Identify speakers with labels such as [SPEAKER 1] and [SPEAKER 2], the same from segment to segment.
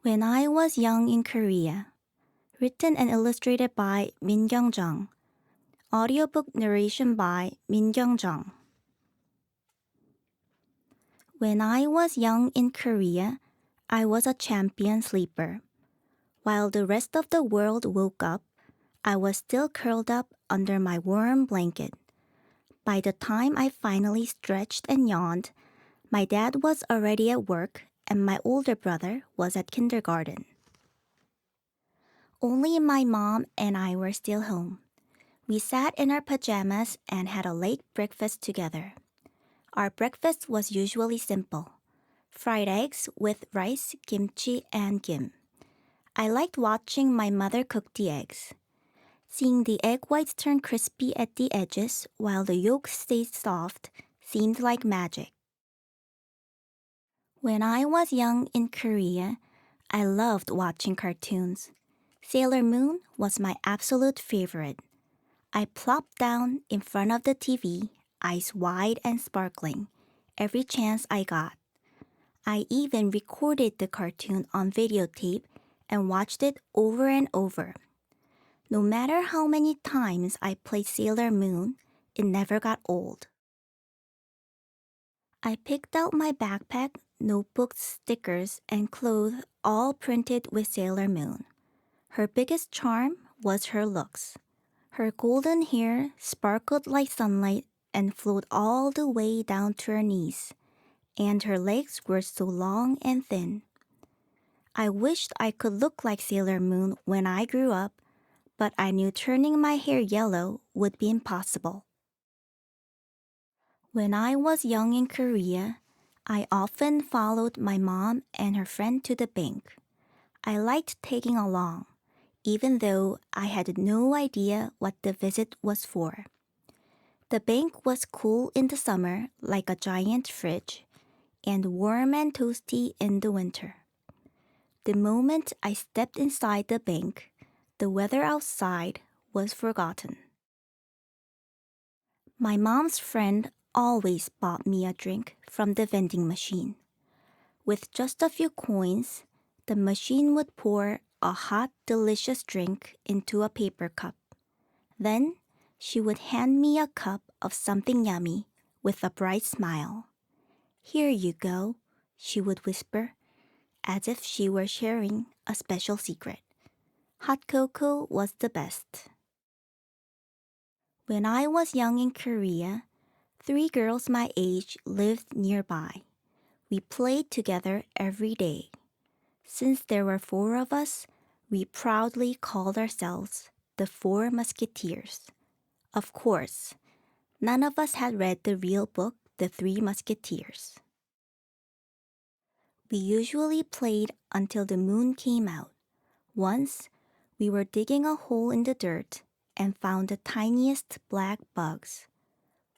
[SPEAKER 1] When I Was Young in Korea, written and illustrated by Minkyung Jeong. Audiobook narration by Minkyung Jeong. When I was young in Korea, I was a champion sleeper. While the rest of the world woke up, I was still curled up under my warm blanket. By the time I finally stretched and yawned, my dad was already at work and my older brother was at kindergarten. Only my mom and I were still home. We sat in our pajamas and had a late breakfast together. Our breakfast was usually simple: fried eggs with rice, kimchi, and gim. I liked watching my mother cook the eggs. Seeing the egg whites turn crispy at the edges while the yolk stayed soft seemed like magic. When I was young in Korea, I loved watching cartoons. Sailor Moon was my absolute favorite. I plopped down in front of the TV, eyes wide and sparkling, every chance I got. I even recorded the cartoon on videotape and watched it over and over. No matter how many times I played Sailor Moon, it never got old. I picked out my backpack, notebooks, stickers, and clothes all printed with Sailor Moon. Her biggest charm was her looks. Her golden hair sparkled like sunlight and flowed all the way down to her knees, and her legs were so long and thin. I wished I could look like Sailor Moon when I grew up, but I knew turning my hair yellow would be impossible. When I was young in Korea, I often followed my mom and her friend to the bank. I liked tagging along, even though I had no idea what the visit was for. The bank was cool in the summer like a giant fridge, and warm and toasty in the winter. The moment I stepped inside the bank, the weather outside was forgotten. My mom's friend always bought me a drink from the vending machine. With just a few coins, the machine would pour a hot, delicious drink into a paper cup. Then she would hand me a cup of something yummy with a bright smile. "Here you go," she would whisper, as if she were sharing a special secret. Hot cocoa was the best. When I was young in Korea, 3 girls my age lived nearby. We played together every day. Since there were 4 of us, we proudly called ourselves the 4 Musketeers. Of course, none of us had read the real book, The 3 Musketeers. We usually played until the moon came out. Once, we were digging a hole in the dirt and found the tiniest black bugs.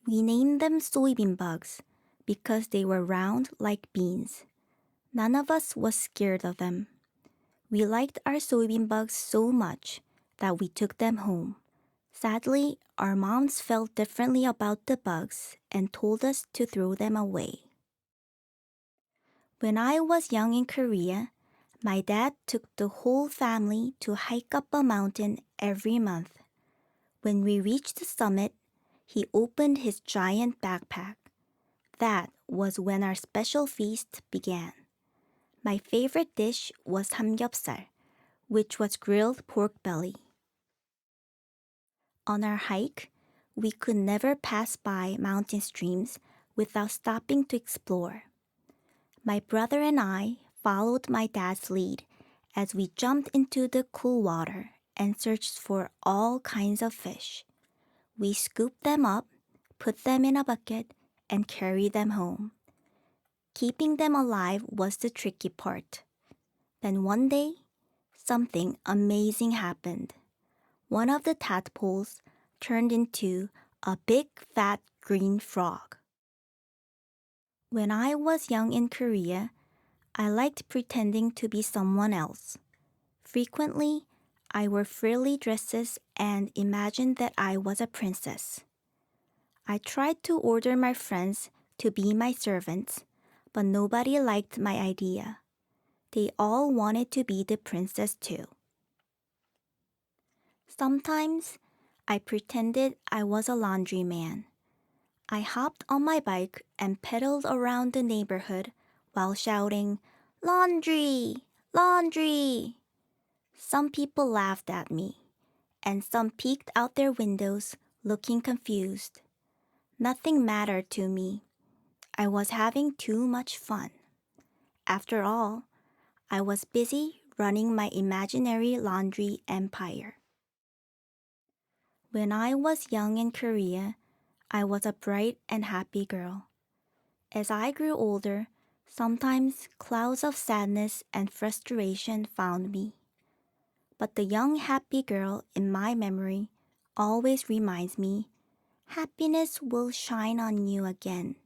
[SPEAKER 1] We named them soybean bugs because they were round like beans. None of us was scared of them. We liked our soybean bugs so much that we took them home. Sadly, our moms felt differently about the bugs and told us to throw them away. When I was young in Korea, my dad took the whole family to hike up a mountain every month. When we reached the summit, he opened his giant backpack. That was when our special feast began. My favorite dish was samgyeopsal, which was grilled pork belly. On our hike, we could never pass by mountain streams without stopping to explore. My brother and I followed my dad's lead as we jumped into the cool water and searched for all kinds of fish. We scooped them up, put them in a bucket, and carried them home. Keeping them alive was the tricky part. Then one day, something amazing happened. One of the tadpoles turned into a big fat green frog. When I was young in Korea, I liked pretending to be someone else. Frequently, I wore frilly dresses and imagined that I was a princess. I tried to order my friends to be my servants, but nobody liked my idea. They all wanted to be the princess too. Sometimes I pretended I was a laundryman. I hopped on my bike and pedaled around the neighborhood while shouting, "Laundry! Laundry!" Some people laughed at me, and some peeked out their windows looking confused. Nothing mattered to me. I was having too much fun. After all, I was busy running my imaginary laundry empire. When I was young in Korea, I was a bright and happy girl. As I grew older, sometimes clouds of sadness and frustration found me. But the young happy girl in my memory always reminds me, happiness will shine on you again.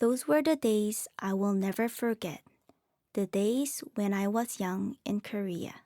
[SPEAKER 1] Those were the days I will never forget, the days when I was young in Korea.